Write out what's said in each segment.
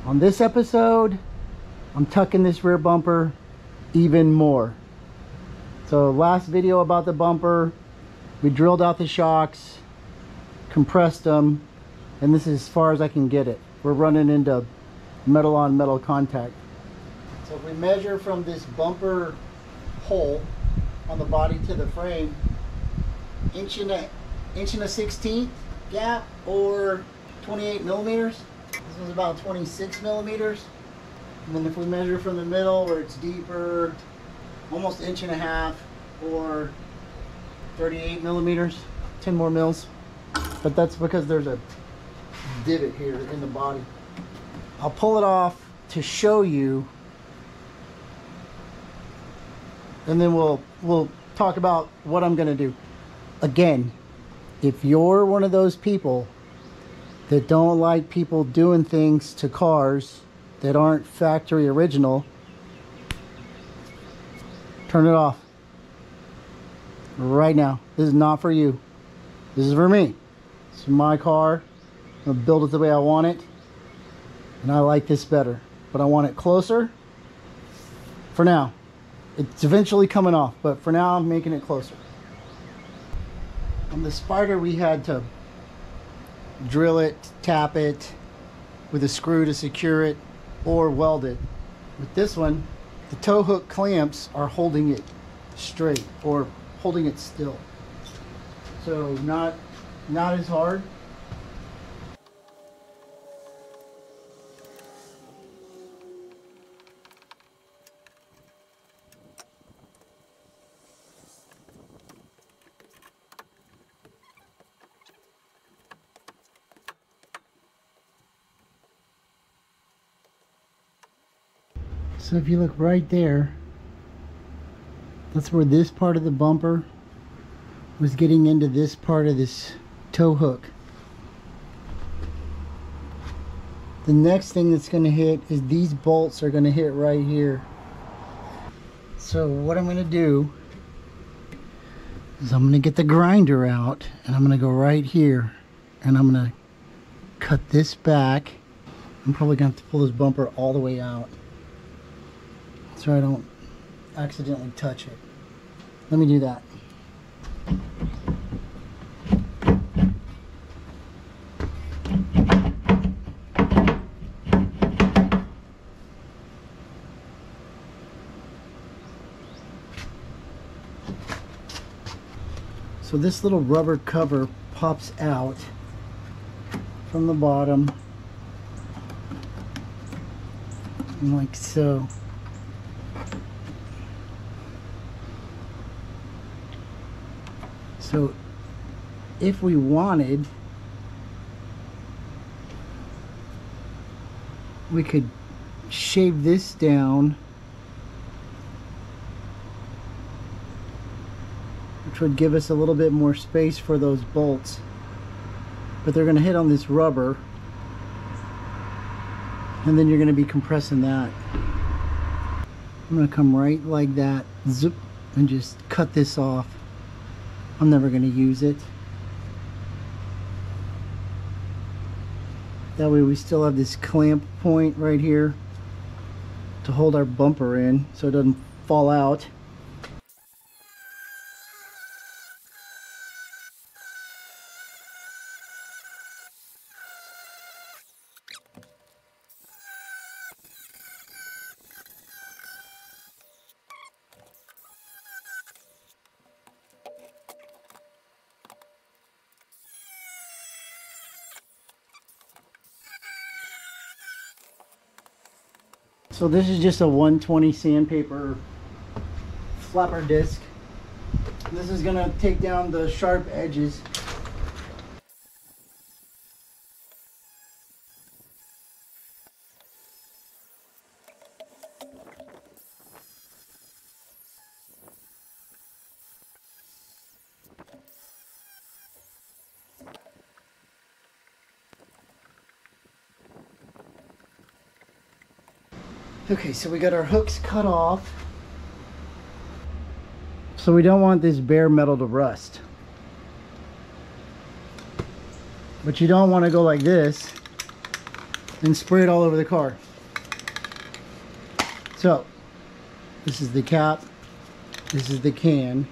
On this episode, I'm tucking this rear bumper even more. So last video about the bumper, we drilled out the shocks, compressed them, and this is as far as I can get it. We're running into metal on metal contact. So if we measure from this bumper hole on the body to the frame, inch and a 16th gap, or 28 millimeters. This was about 26 millimeters. And then if we measure from the middle where it's deeper, almost inch and a half, or 38 millimeters, 10 more mils. But that's because there's a divot here in the body. I'll pull it off to show you, and then we'll talk about what I'm gonna do. Again, if you're one of those people that don't like people doing things to cars that aren't factory original, turn it off right now. This is not for you. This is for me. It's my car. I'm gonna build it the way I want it, and I like this better, but I want it closer. For now, it's eventually coming off, but for now I'm making it closer. On the Spider, we had to drill it, tap it with a screw to secure it, or weld it. With this one, the tow hook clamps are holding it straight or holding it still. So not as hard. So if you look right there, that's where this part of the bumper was getting into this part of this tow hook. The next thing that's going to hit is these bolts are going to hit right here. So what I'm going to do is I'm going to get the grinder out, and I'm going to go right here, and I'm going to cut this back. I'm probably going to have to pull this bumper all the way out so I don't accidentally touch it. Let me do that. So this little rubber cover pops out from the bottom, like so. So if we wanted, we could shave this down, which would give us a little bit more space for those bolts, but they're going to hit on this rubber, and then you're going to be compressing that. I'm going to come right like that, zip, and just cut this off. I'm never going to use it. That way we still have this clamp point right here to hold our bumper in so it doesn't fall out. So this is just a 120 sandpaper flapper disc. This is gonna take down the sharp edges. Okay, so we got our hooks cut off. So we don't want this bare metal to rust. But you don't want to go like this and spray it all over the car. So, this is the cap, this is the can.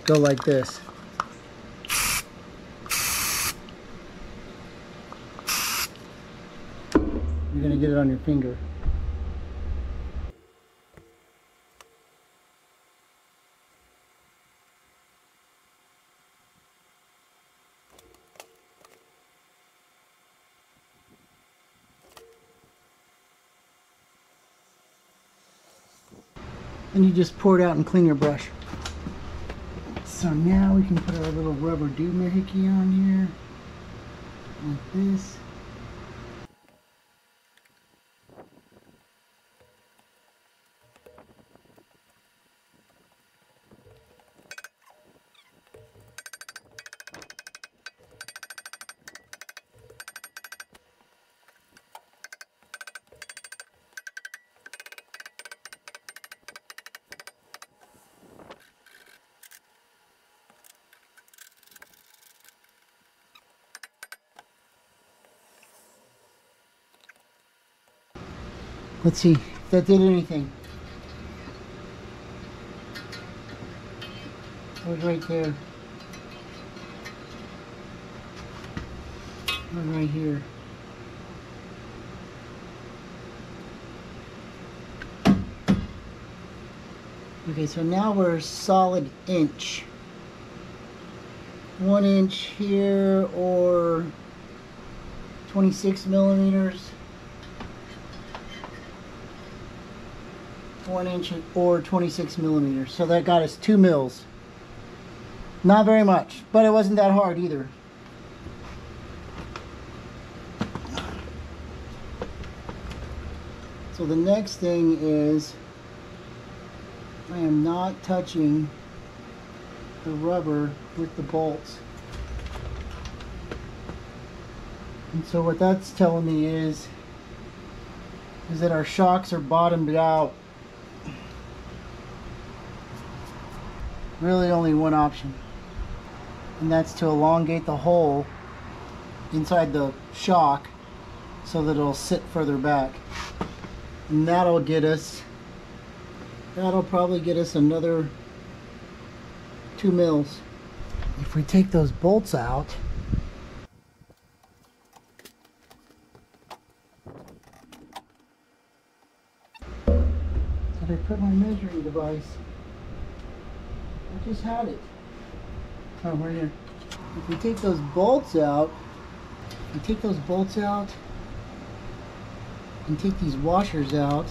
Go like this. You're gonna get it on your finger. And you just pour it out and clean your brush. So now we can put our little rubber doohickey on here, like this. Let's see if that did anything. It was right there. It was right here. Okay, so now we're a solid inch. 1 inch here, or 26 millimeters. 1 inch or 26 millimeters. So that got us 2 mils. Not very much, but it wasn't that hard either. So the next thing is, I am not touching the rubber with the bolts. And so what that's telling me is that our shocks are bottomed out. Really only one option, and that's to elongate the hole inside the shock so that it'll sit further back. And that'll probably get us another 2 mils. If we take those bolts out, so I put my measuring device. I just had it. Oh, right here. If we take those bolts out, and take these washers out,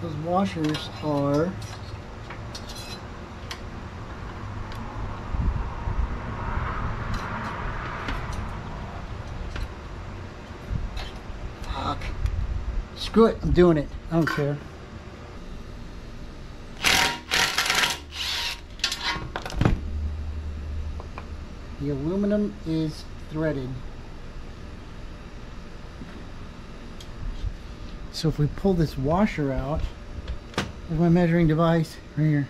those washers are screw it, I'm doing it. I don't care. The aluminum is threaded. So if we pull this washer out, there's my measuring device right here.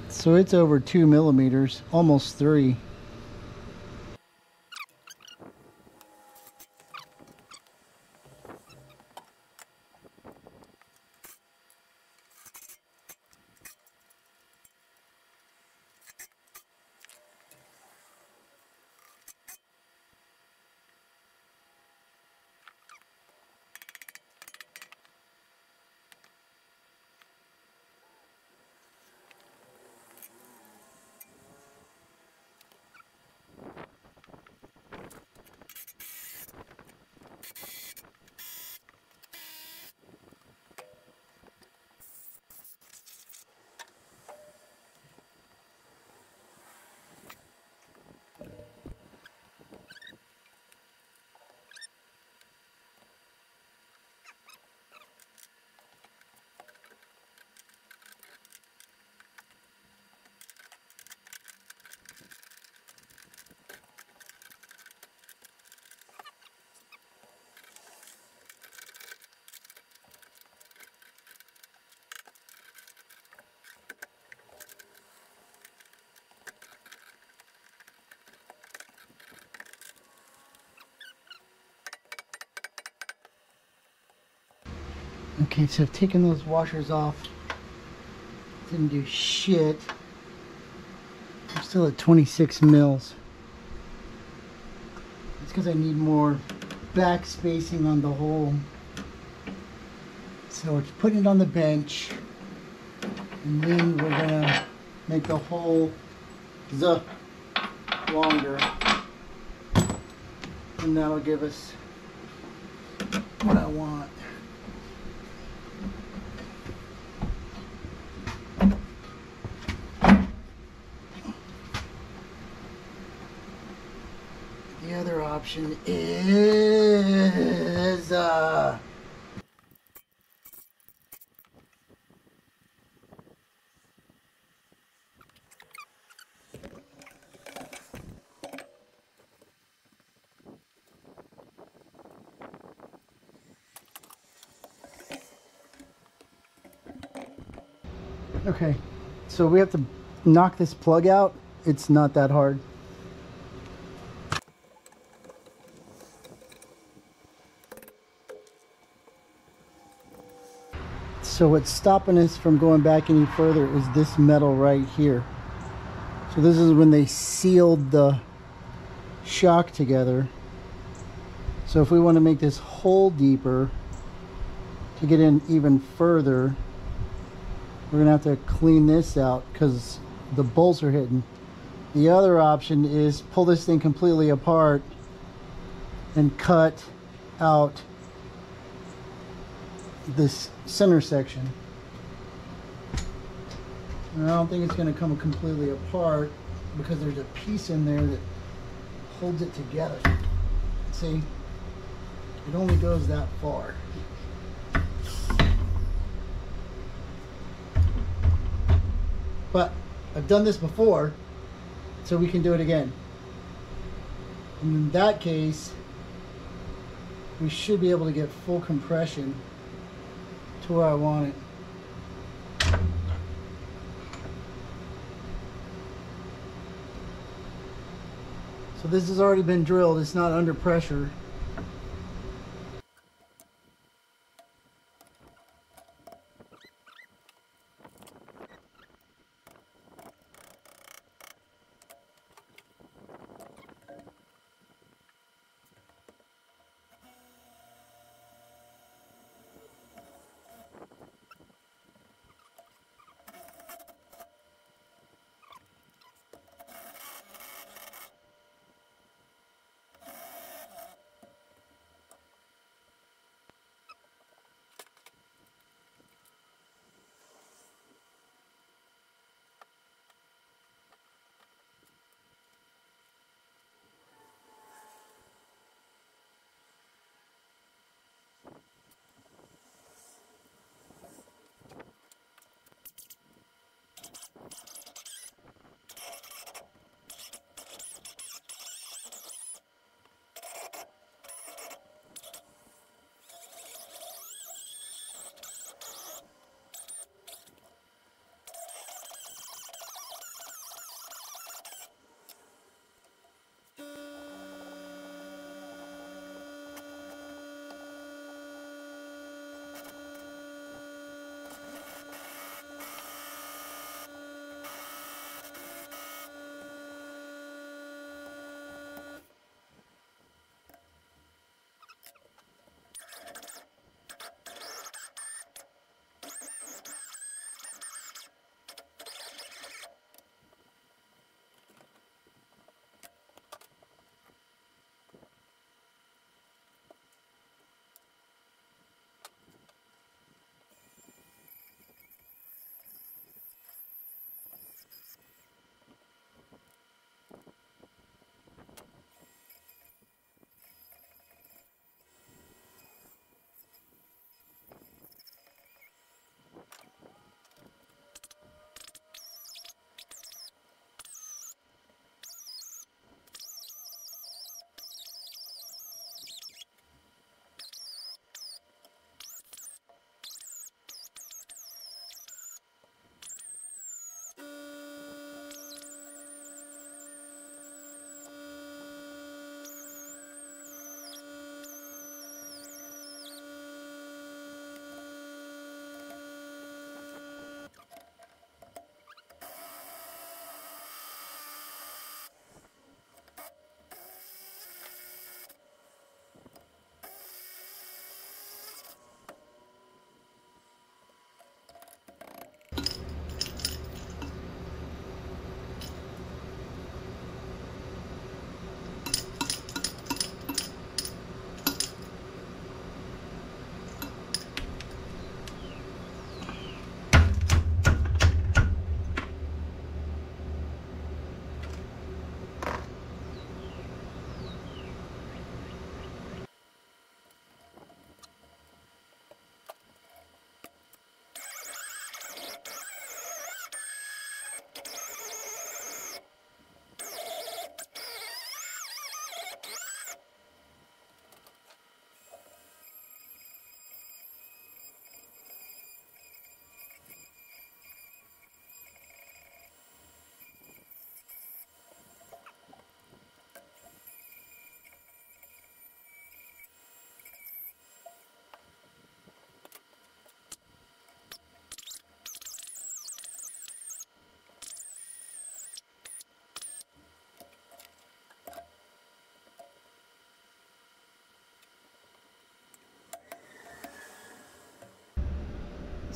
So it's over 2 millimeters, almost 3. Okay, so I've taken those washers off. Didn't do shit. I'm still at 26 mils. It's because I need more back spacing on the hole. So it's putting it on the bench, and then we're gonna make the hole longer, and that'll give us what I want. The other option is okay, so we have to knock this plug out. It's not that hard. So what's stopping us from going back any further is this metal right here. So this is when they sealed the shock together. So if we want to make this hole deeper to get in even further, we're gonna have to clean this out because the bolts are hidden. The other option is pull this thing completely apart and cut out this center section. And I don't think it's going to come completely apart because there's a piece in there that holds it together. See, it only goes that far. But I've done this before, so we can do it again. And in that case, we should be able to get full compression to where I want it. So this has already been drilled, it's not under pressure.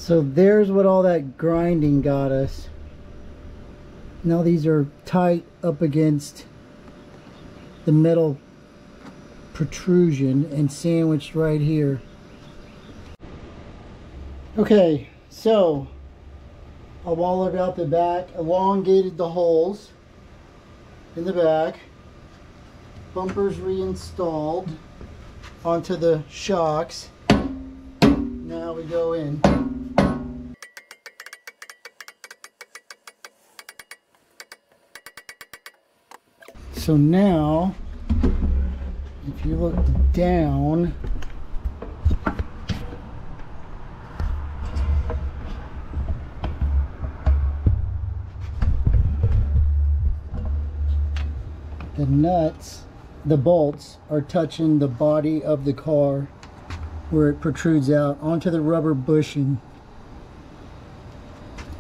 So there's what all that grinding got us. Now these are tight up against the metal protrusion and sandwiched right here. Okay, so I wallowed out the back, elongated the holes in the back, bumpers reinstalled onto the shocks. Now we go in. So now, if you look down, the nuts, the bolts are touching the body of the car where it protrudes out onto the rubber bushing.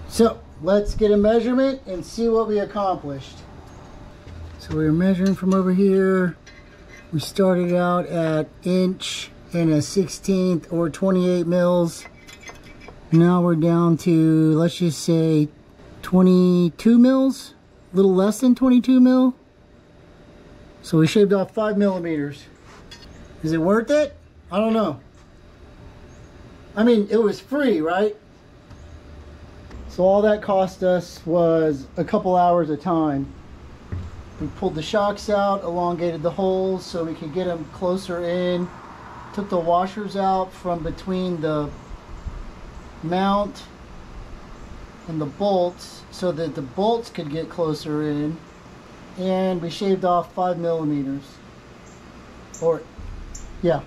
So let's get a measurement and see what we accomplished. So we were measuring from over here. We started out at 1 1/16 or 28 mils. Now we're down to, let's just say 22 mils, a little less than 22 mil. So we shaved off 5 millimeters. Is it worth it? I don't know. I mean, it was free, right? So all that cost us was a couple hours of time. We pulled the shocks out, elongated the holes so we could get them closer in. Took the washers out from between the mount and the bolts so that the bolts could get closer in. And we shaved off 5 millimeters. Or, yeah.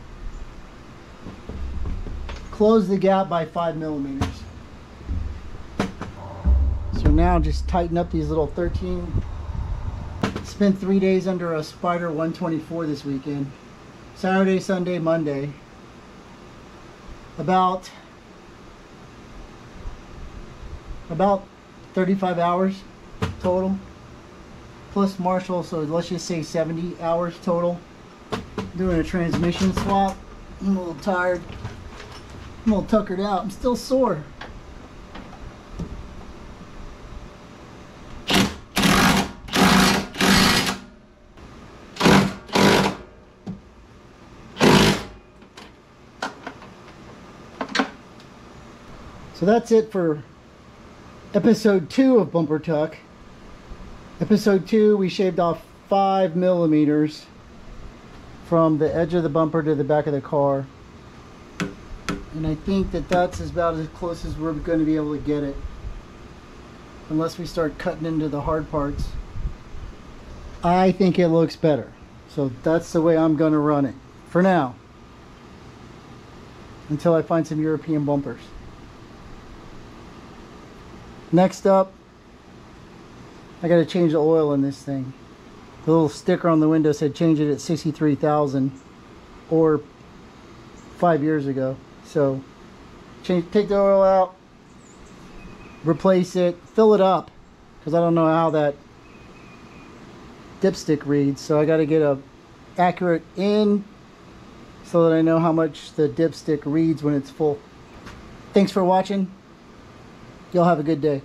Close the gap by 5 millimeters. So now just tighten up these little 13. Spent 3 days under a Spider 124 this weekend. Saturday, Sunday, Monday. About 35 hours total. Plus Marshall, so let's just say 70 hours total. Doing a transmission swap. I'm a little tired. I'm a little tuckered out. I'm still sore. So that's it for episode 2 of Bumper Tuck. Episode 2, we shaved off 5 millimeters from the edge of the bumper to the back of the car. And I think that that's about as close as we're going to be able to get it. Unless we start cutting into the hard parts. I think it looks better. So that's the way I'm going to run it. For now. Until I find some European bumpers. Next up, I got to change the oil in this thing. The little sticker on the window said change it at 63,000 or 5 years ago. So take the oil out, replace it, fill it up, because I don't know how that dipstick reads. So I got to get a accurate in so that I know how much the dipstick reads when it's full. Thanks for watching. Y'all have a good day.